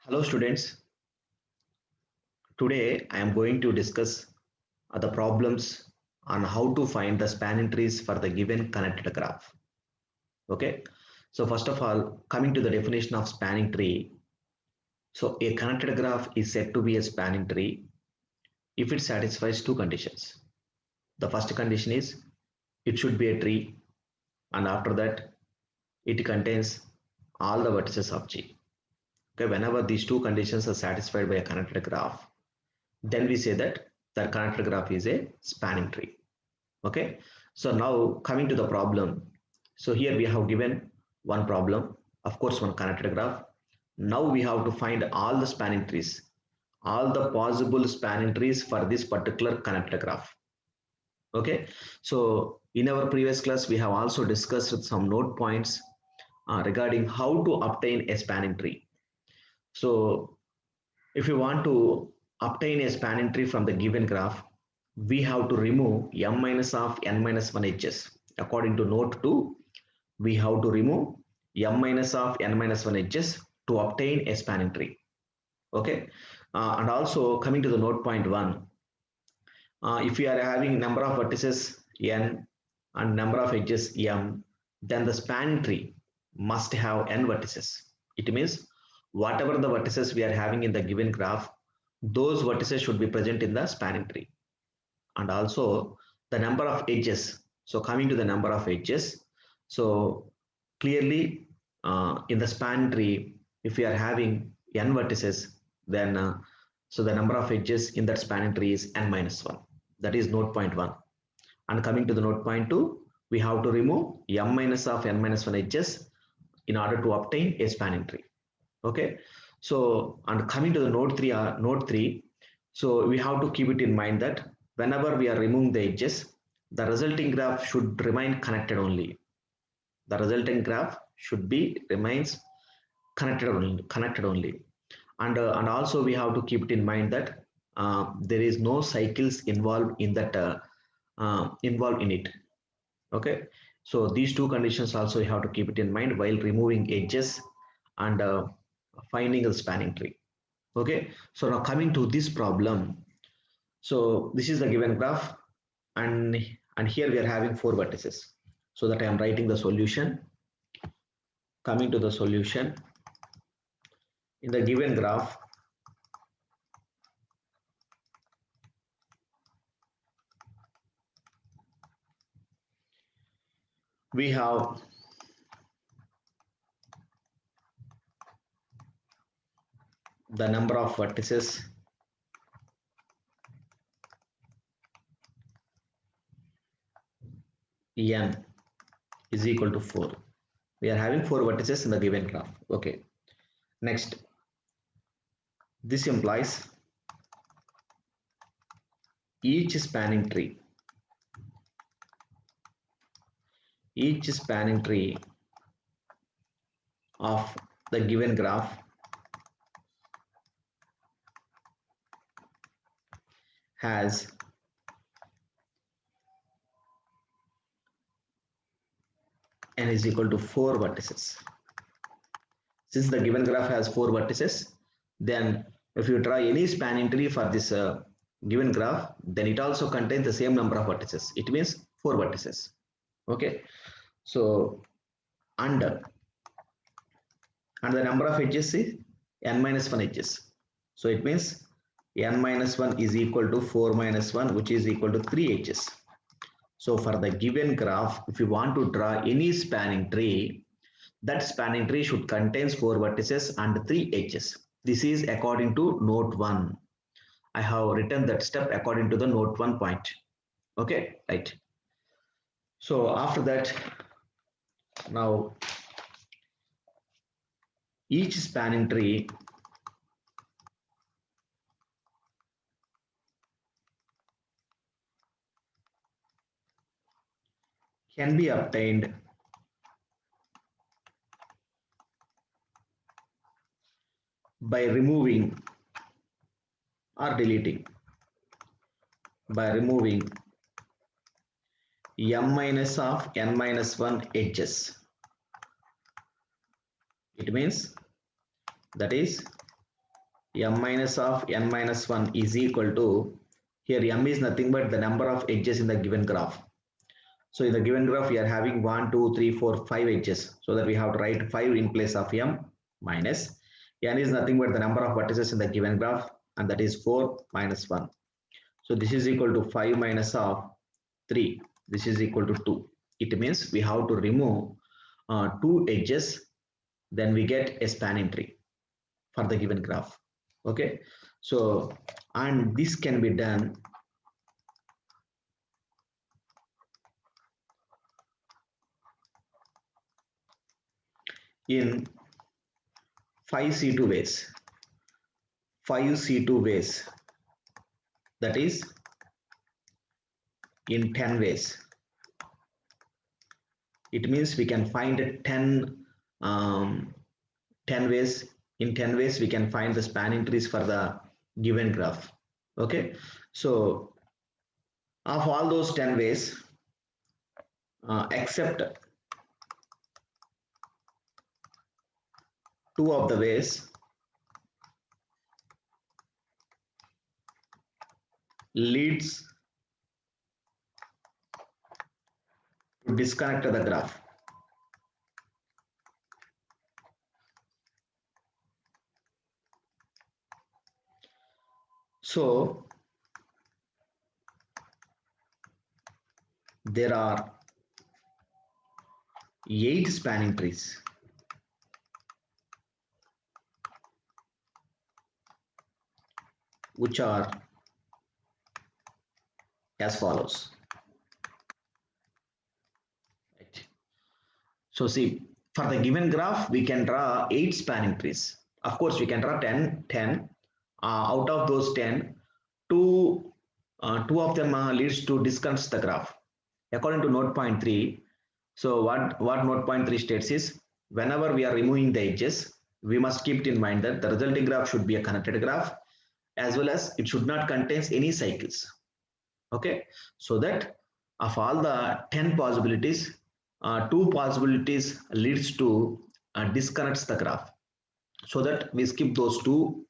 Hello students, today I am going to discuss the problems on how to find the spanning trees for the given connected graph. Okay, so first of all, coming to the definition of spanning tree. So a connected graph is said to be a spanning tree if it satisfies two conditions. The first condition is it should be a tree, and after that it contains all the vertices of G. Okay, whenever these two conditions are satisfied by a connected graph, then we say that the connected graph is a spanning tree. Okay, so now coming to the problem. So here we have given one problem, of course one connected graph. Now we have to find all the spanning trees, all the possible spanning trees for this particular connected graph. Okay, so in our previous class we have also discussed some note points regarding how to obtain a spanning tree. So if you want to obtain a spanning tree from the given graph, we have to remove m minus of n minus 1 edges. According to note 2, we have to remove m minus of n minus 1 edges to obtain a spanning tree. Okay, and also coming to the note point 1, if we are having number of vertices n and number of edges m, then the spanning tree must have n vertices. It means whatever the vertices we are having in the given graph, those vertices should be present in the spanning tree. And also the number of edges. So coming to the number of edges, so clearly in the spanning tree, if we are having n vertices, then so the number of edges in that spanning tree is n minus 1. That is note point 1. And coming to the note point 2, we have to remove m minus of n minus 1 edges in order to obtain a spanning tree. Okay, so and coming to the note 3, so we have to keep it in mind that whenever we are removing the edges, the resulting graph should remain connected only. The resulting graph should be remains connected only. And also we have to keep it in mind that there is no cycles involved in that involved in it. Okay, so these two conditions also you have to keep it in mind while removing edges and finding a spanning tree. Okay, so now coming to this problem. So this is the given graph, and here we are having four vertices, so that I am writing the solution. Coming to the solution, in the given graph, we have the number of vertices n is equal to 4. We are having four vertices in the given graph. Okay, next, this implies each spanning tree of the given graph has n is equal to 4 vertices. Since the given graph has 4 vertices, then if you draw any spanning tree for this given graph, then it also contains the same number of vertices. It means 4 vertices. Okay, so and the number of edges is n minus 1 edges. So it means n minus 1 is equal to 4 minus 1, which is equal to 3 edges. So for the given graph, if you want to draw any spanning tree, that spanning tree should contain 4 vertices and 3 edges. This is according to note 1. I have written that step according to the note 1 point. Okay, right. So after that, now each spanning tree can be obtained by removing or deleting, by removing m minus of n minus 1 edges. It means that is m minus of n minus 1 is equal to, here m is nothing but the number of edges in the given graph. So in the given graph, we are having 1, 2, 3, 4, 5 edges. So that we have to write 5 in place of m minus. N is nothing but the number of vertices in the given graph, and that is 4 minus 1. So this is equal to 5 minus of 3. This is equal to 2. It means we have to remove 2 edges, then we get a spanning tree for the given graph. Okay. So, and this can be done in 5C2 ways. 5C2 ways. That is in 10 ways. It means we can find 10 ways. In 10 ways, we can find the spanning trees for the given graph. Okay. So of all those 10 ways, except 2 of the ways leads to disconnect the graph. So there are 8 spanning trees. Which are as follows. Right. So see, for the given graph, we can draw 8 spanning trees. Of course, we can draw 10. Out of those 10, two of them leads to disconnect the graph. According to note point 3, so what note point 3 states is, whenever we are removing the edges, we must keep it in mind that the resulting graph should be a connected graph, as well as it should not contain any cycles. Okay, so that of all the 10 possibilities, 2 possibilities leads to disconnects the graph, so that we skip those 2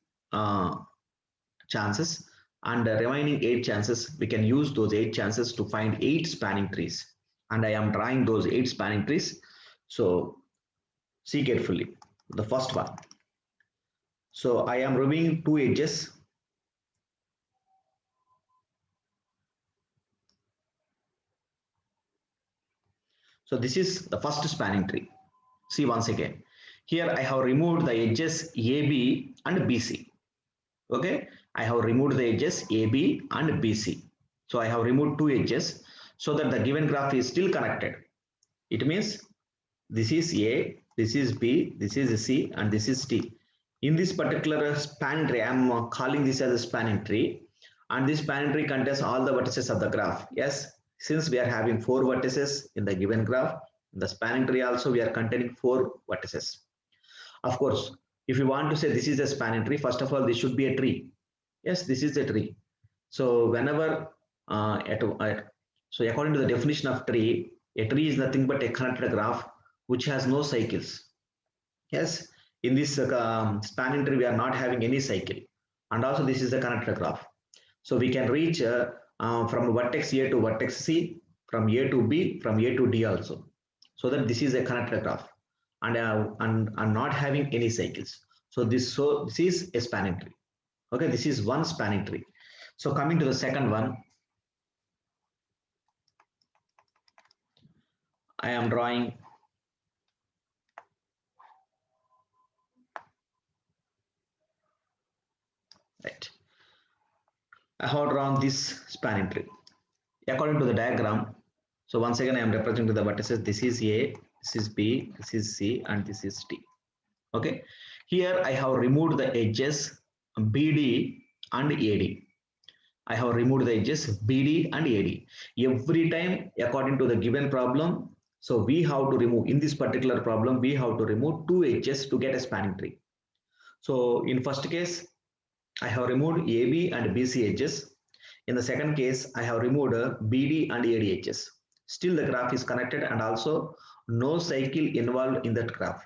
chances, and the remaining 8 chances, we can use those 8 chances to find 8 spanning trees, and I am drawing those 8 spanning trees. So see carefully the first one. So I am removing 2 edges. So this is the first spanning tree. See once again, here I have removed the edges AB and BC. Okay, I have removed the edges AB and BC. So I have removed 2 edges so that the given graph is still connected. It means this is A, this is B, this is C, and this is D. In this particular spanning tree, I am calling this as a spanning tree, and this spanning tree contains all the vertices of the graph. Yes, since we are having 4 vertices in the given graph, in the spanning tree also we are containing 4 vertices. Of course, if you want to say this is a spanning tree, first of all, this should be a tree. Yes, this is a tree. So whenever, so according to the definition of tree, a tree is nothing but a connected graph which has no cycles. Yes, in this spanning tree, we are not having any cycle. And also this is a connected graph. So we can reach from vertex A to vertex C, from A to B, from A to D also. So that this is a connected graph, and not having any cycles. So this is a spanning tree. Okay, this is one spanning tree. So coming to the second one, I am drawing right. I have drawn this spanning tree according to the diagram. So once again, I am representing the vertices. This is A, this is B, this is C, and this is D. Okay, here I have removed the edges BD and AD. I have removed the edges BD and AD. Every time according to the given problem, so we have to remove, in this particular problem, we have to remove 2 edges to get a spanning tree. So in first case, I have removed AB and BC edges. In the second case, I have removed BD and AD edges. Still the graph is connected, and also no cycle involved in that graph.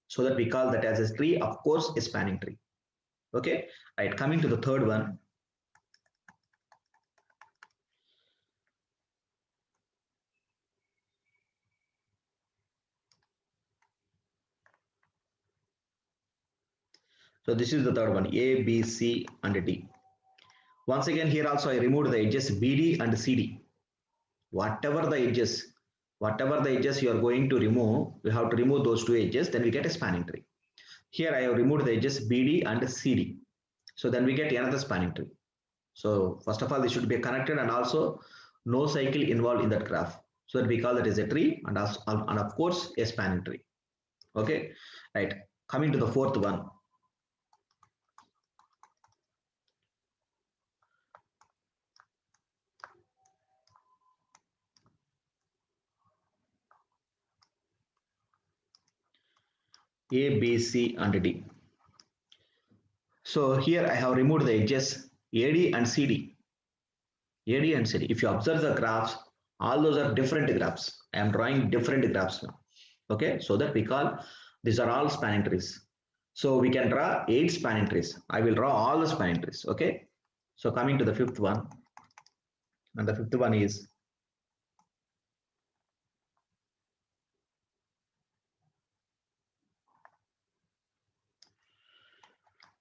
So that we call that as a tree, of course, a spanning tree. Okay, right. Coming to the third one. So this is the third one, A, B, C, and D. Once again, here also I removed the edges BD and CD. Whatever the edges you are going to remove, we have to remove those two edges, then we get a spanning tree. Here I have removed the edges BD and CD. So then we get another spanning tree. So first of all, this should be connected and also no cycle involved in that graph. So that we call that as a tree and of course a spanning tree. Okay, right. Coming to the fourth one. A, B, C, and D. So here I have removed the edges AD and CD. AD and CD. If you observe the graphs, all those are different graphs. I am drawing different graphs now. Okay, so that we call these are all spanning trees. So we can draw 8 spanning trees. I will draw all the spanning trees. Okay, so coming to the fifth one, and the fifth one is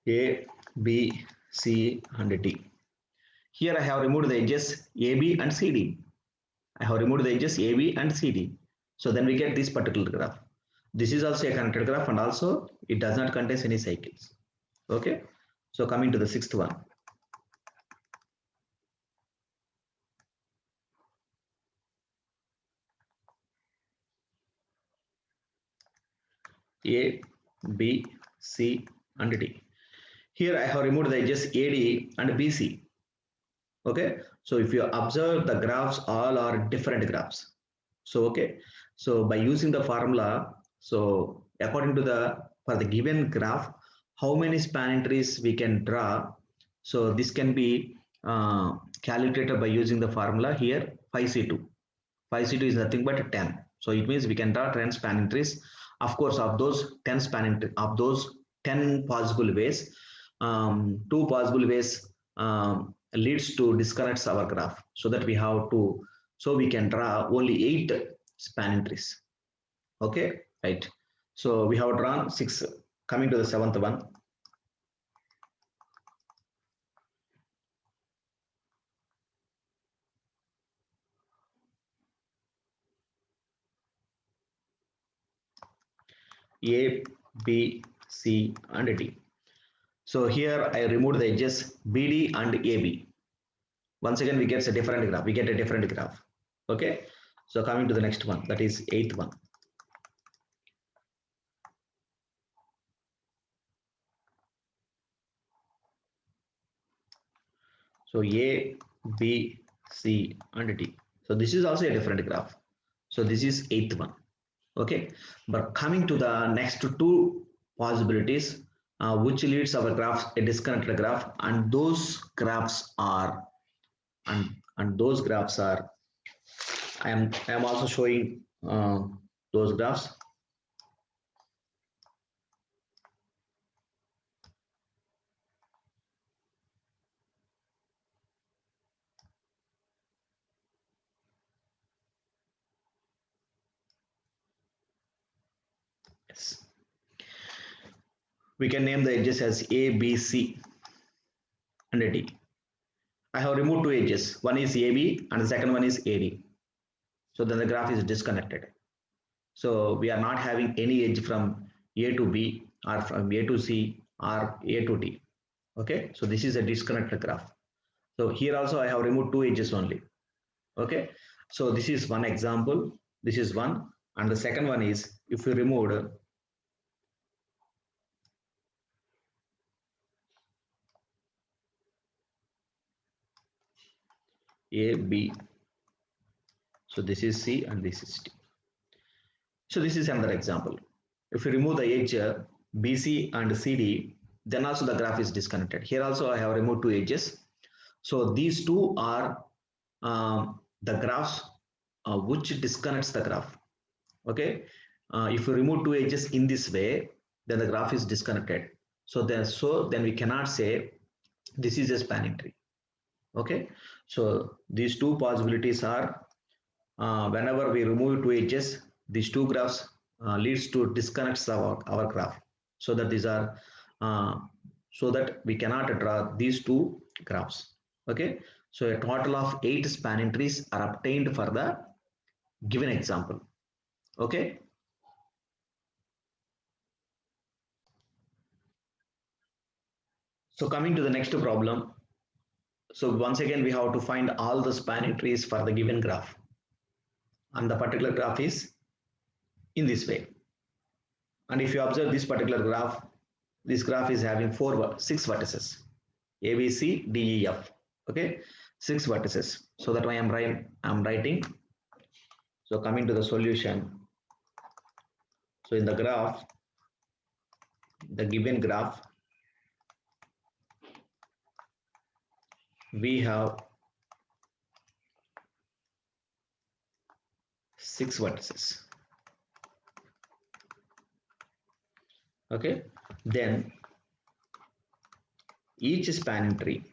A, B, C, and D. Here I have removed the edges AB and CD. I have removed the edges AB and CD. So then we get this particular graph. This is also a connected graph and also it does not contain any cycles. Okay. So coming to the sixth one. A, B, C, and D. Here I have removed the edges AD and BC. Okay. So if you observe the graphs, all are different graphs. So, okay. So by using the formula, so according to for the given graph, how many spanning trees we can draw. So this can be calculated by using the formula here 5C2. 5C2 is nothing but 10. So it means we can draw 10 spanning trees. Of course, of those 10 10 possible ways, 2 possible ways leads to disconnects our graph. So that we have to, so we can draw only 8 spanning trees. Okay, right. So we have drawn 6. Coming to the seventh one. A, B, C, and D. So here I removed the edges BD and AB. Once again, we get a different graph. We get a different graph. Okay. So coming to the next one, that is eighth one. So A, B, C, and D. So this is also a different graph. So this is eighth one. Okay. But coming to the next two possibilities, which leads our graph a disconnected graph, and those graphs are those graphs are I am also showing those graphs. Yes. We can name the edges as A, B, C, and D. I have removed two edges. One is AB and the second one is AD. So then the graph is disconnected. So we are not having any edge from A to B or from A to C or A to D. Okay, so this is a disconnected graph. So here also I have removed two edges only. Okay, so this is one example. This is one, and the second one is if you removed A, B. So this is C and this is D. So this is another example. If you remove the edge BC and CD, then also the graph is disconnected. Here also I have removed two edges. So these two are the graphs which disconnects the graph. Okay. If you remove two edges in this way, then the graph is disconnected. So then we cannot say this is a spanning tree. Okay, so these two possibilities are whenever we remove two edges, these two graphs leads to disconnects our graph. So that these are uh, so that we cannot draw these two graphs. Okay, so a total of 8 spanning trees are obtained for the given example. Okay, so coming to the next problem. So once again we have to find all the spanning trees for the given graph, and the particular graph is in this way. And if you observe this particular graph, this graph is having six vertices, A, B, C, D, E, F. Okay, 6 vertices. So that why I'm writing. So coming to the solution. So in the graph, the given graph, we have 6 vertices. Okay, then each spanning tree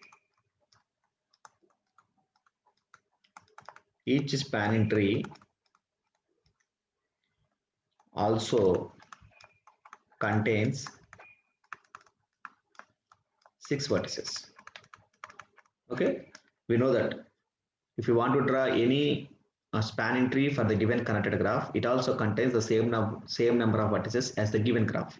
also contains 6 vertices. Okay, we know that if you want to draw any spanning tree for the given connected graph, it also contains the same number of vertices as the given graph.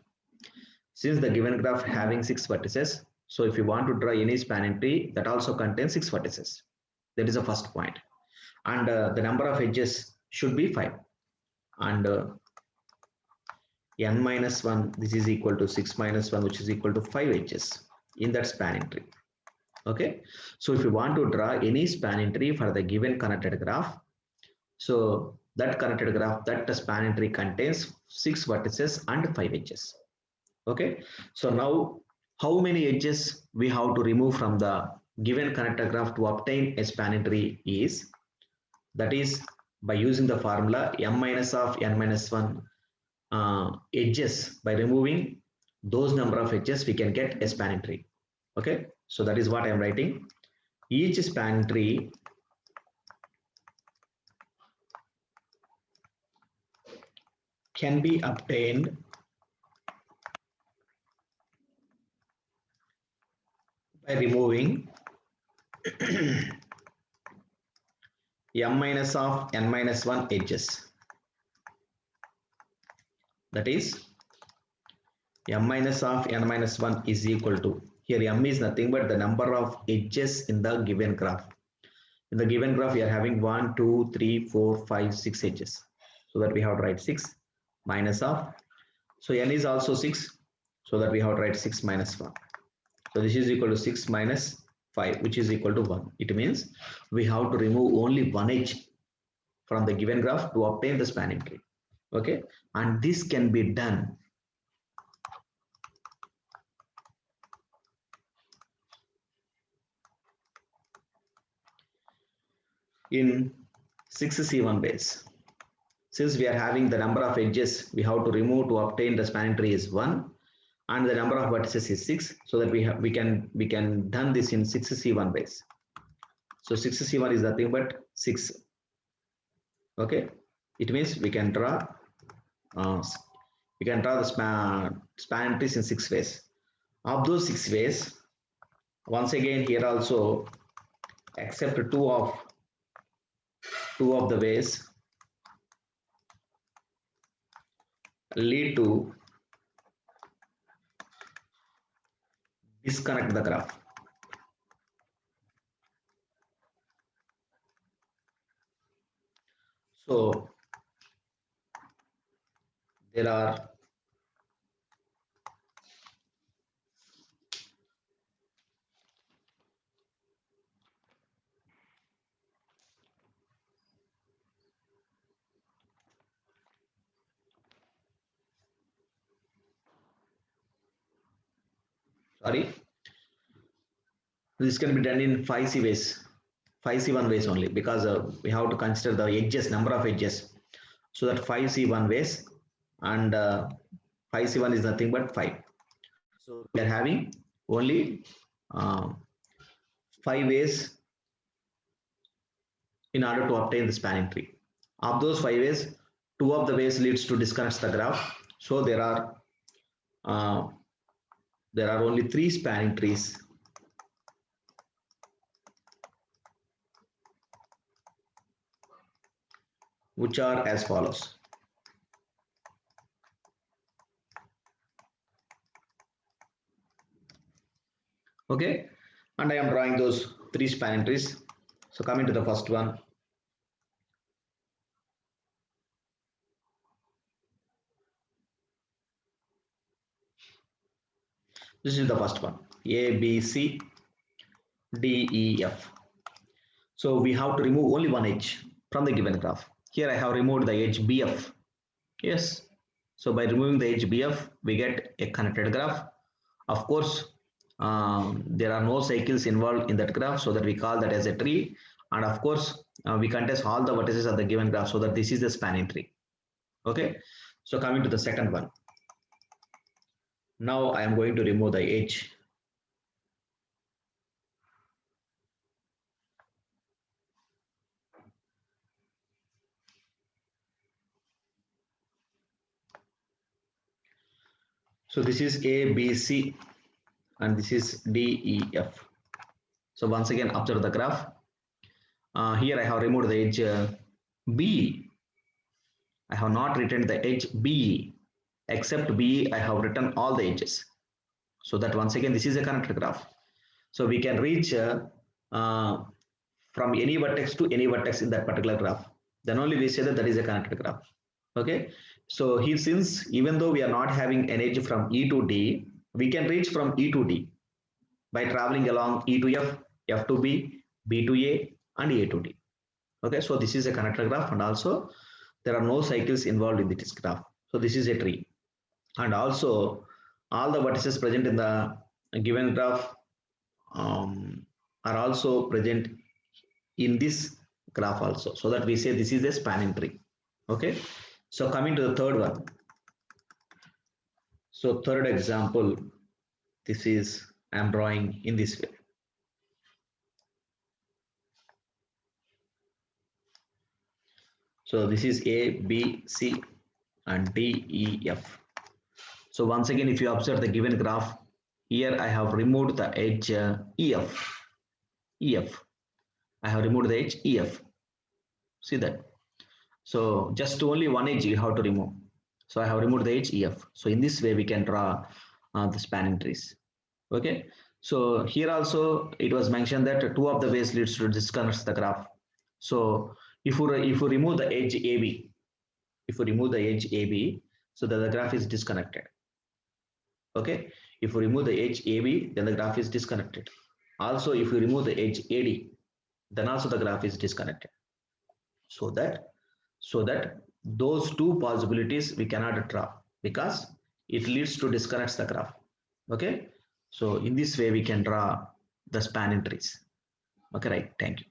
Since the given graph having 6 vertices, so if you want to draw any spanning tree, that also contains 6 vertices. That is the first point. And the number of edges should be 5. And n minus 1, this is equal to 6 minus 1, which is equal to 5 edges in that spanning tree. Okay, so if you want to draw any spanning tree for the given connected graph, so that connected graph, that spanning tree contains 6 vertices and 5 edges. Okay, so now how many edges we have to remove from the given connected graph to obtain a spanning tree is, that is by using the formula m minus of n minus 1 edges. By removing those number of edges, we can get a spanning tree. Okay, so that is what I am writing. Each spanning tree can be obtained by removing m minus of n minus 1 edges. That is m minus of n minus 1 is equal to, here m is nothing but the number of edges in the given graph. In the given graph, we are having 1, 2, 3, 4, 5, 6 edges. So that we have to write 6 minus of, so n is also 6, so that we have to write 6 minus 1. So this is equal to 6 minus 5, which is equal to 1. It means we have to remove only one edge from the given graph to obtain the spanning tree. Okay, and this can be done in 6C1 ways. Since we are having the number of edges we have to remove to obtain the spanning tree is 1, and the number of vertices is 6, so that we can done this in 6C1 ways. So 6C1 is nothing but 6. Okay, it means we can draw the spanning trees in 6 ways. Of those 6 ways, once again here also, except two of the ways lead to disconnect the graph. So there are this can be done in 5C ways, 5C1 ways only, because we have to consider the edges, number of edges. So that 5C1 ways, and 5C1 is nothing but 5. So we are having only 5 ways in order to obtain the spanning tree. Of those 5 ways, 2 of the ways leads to disconnect the graph. So uh, there are only 3 spanning trees which are as follows. Okay, and I am drawing those 3 spanning trees. So coming to the first one. This is the first one, A, B, C, D, E, F. So we have to remove only one edge from the given graph. Here I have removed the edge BF. Yes. So by removing the edge BF, we get a connected graph. Of course, there are no cycles involved in that graph, so that we call that as a tree. And of course, we contest all the vertices of the given graph, so that this is the spanning tree. Okay. So coming to the second one. Now I am going to remove the edge. So this is A, B, C, and this is D, E, F. So once again, observe the graph. Here I have removed the edge B. I have not written the edge B. Except B, I have written all the edges. So that once again, this is a connected graph. So we can reach from any vertex to any vertex in that particular graph. Then only we say that that is a connected graph. Okay. So here, since even though we are not having an edge from E to D, we can reach from E to D by traveling along E to F, F to B, B to A, and A to D. Okay, so this is a connected graph, and also there are no cycles involved in this graph. So this is a tree, and also all the vertices present in the given graph are also present in this graph also, so that we say this is a spanning tree. Okay, so coming to the third one. So third example, this is I am drawing in this way. So this is A, B, C, and D, E, F. So once again, if you observe the given graph, here I have removed the edge EF. EF. I have removed the edge EF. See that? So just only one edge you have to remove. So I have removed the edge EF. So in this way, we can draw the spanning trees. Okay. So here also it was mentioned that 2 of the ways leads to disconnect the graph. So if you remove the edge AB, so that the graph is disconnected. Okay, if you remove the edge AB, then the graph is disconnected. Also, if you remove the edge AD, then also the graph is disconnected. So that those 2 possibilities we cannot draw because it leads to disconnect the graph. Okay, so in this way we can draw the spanning trees. Okay, right. Thank you.